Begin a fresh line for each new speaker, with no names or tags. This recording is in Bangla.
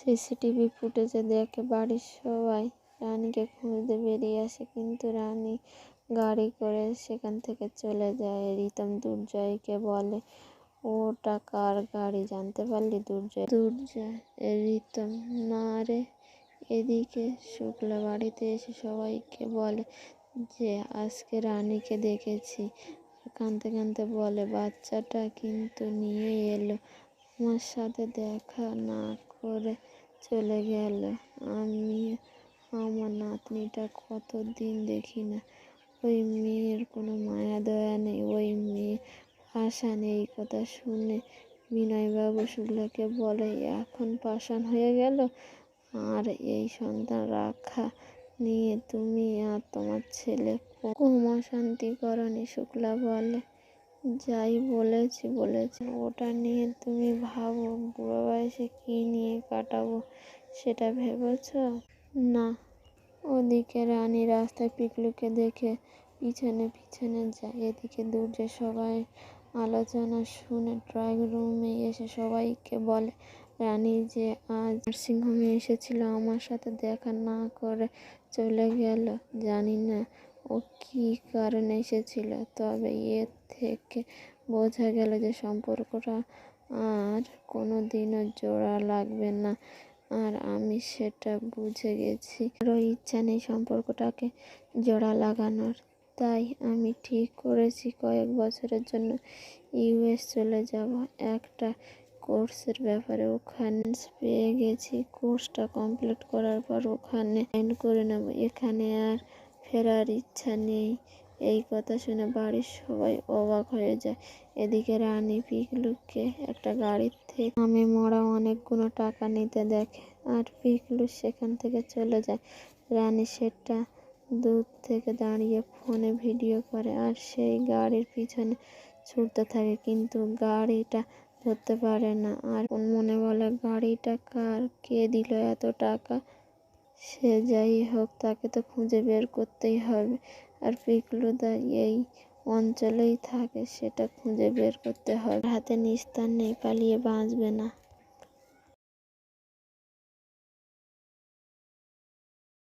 সিসিটিভি ফুটেজে দেখে বাড়ির সবাই রানীকে খুঁজতে বেরিয়ে আসে, কিন্তু রানী গাড়ি করে সেখান থেকে চলে যায়। রিতম দুর্জয়কে বলে, ওটা কার গাড়ি জানতে পারলি দুর্জয়? দুর্জয় রিতম, না রে। এদিকে শুক্লা বাড়িতে এসে সবাইকে বলে যে আজকে রানীকে দেখেছি। কাঁদতে কাঁদতে বলে, বাচ্চাটা কিন্তু নিয়ে এলো, আমার সাথে দেখা না করে চলে গেল। আমি আমার নাতনিটা কতদিন দেখি না। ওই মেয়ের কোনো মায়া দয়া নেই, ওই মেয়ে পাষাণ। এই কথা শুনে বিনয়বাবু শুক্লাকে বলে, এখন পাষাণ হয়ে গেল? আর এই সন্তান রাখা নিয়ে তুমি আর তোমার ছেলে কম অশান্তি করনি? শুক্লা বলে, যাই বলেছি, ওটা নিয়ে তুমি ভাবো বুড়ো বয়সে কী নিয়ে কাটাবো সেটা ভেবেছ? না। ওদিকে রানী রাস্তায় পিকলুকে দেখে পিছনে পিছনে যায়। এদিকে দুর্জয় সবাই আলোচনা শুনে ড্রয়িং রুমে এসে সবাইকে বলে, রানী যে আজ নার্সিংহোমে এসেছিল, আমার সাথে দেখা না করে চলে গেল। জানি না ও কী কারণে এসেছিল, তবে এর থেকে বোঝা গেল যে সম্পর্কটা আর কোনো দিনও জোড়া লাগবে না। আর আমি সেটা বুঝে গেছি। আরও ইচ্ছা নেই সম্পর্কটাকে জোড়া লাগানোর। তাই আমি ঠিক করেছি কয়েক বছরের জন্য ইউএস চলে যাব, একটা কোর্সের ব্যাপারে। ওখানে পেয়ে গেছি, কোর্সটা কমপ্লিট করার পর ওখানে জয়েন করে নেব। এখানে আর ফেরার ইচ্ছা নেই। এই কথা শুনে বাড়ির সবাই অবাক হয়ে যায়। এদিকে রানী পিকলুকে একটা গাড়ির থেকে নামে মরা অনেকগুলো টাকা নিতে দেখে, আর পিকলু সেখান থেকে চলে যায়। রানী সেটা দূর থেকে দাঁড়িয়ে ফোনে ভিডিও করে, আর সেই গাড়ির পিছনে ছুটতে থাকে, কিন্তু গাড়িটা ধরতে পারে না। আর মনে বলে, গাড়িটা কার, কে দিল এত টাকা? সে যাই হোক, তাকে তো খুঁজে বের করতেই হবে। আর পিকলুদা এই অঞ্চলেই থাকে, সেটা খুঁজে বের করতে হবে। হাতে নিস্তার নেই, পালিয়ে বাঁচবে না।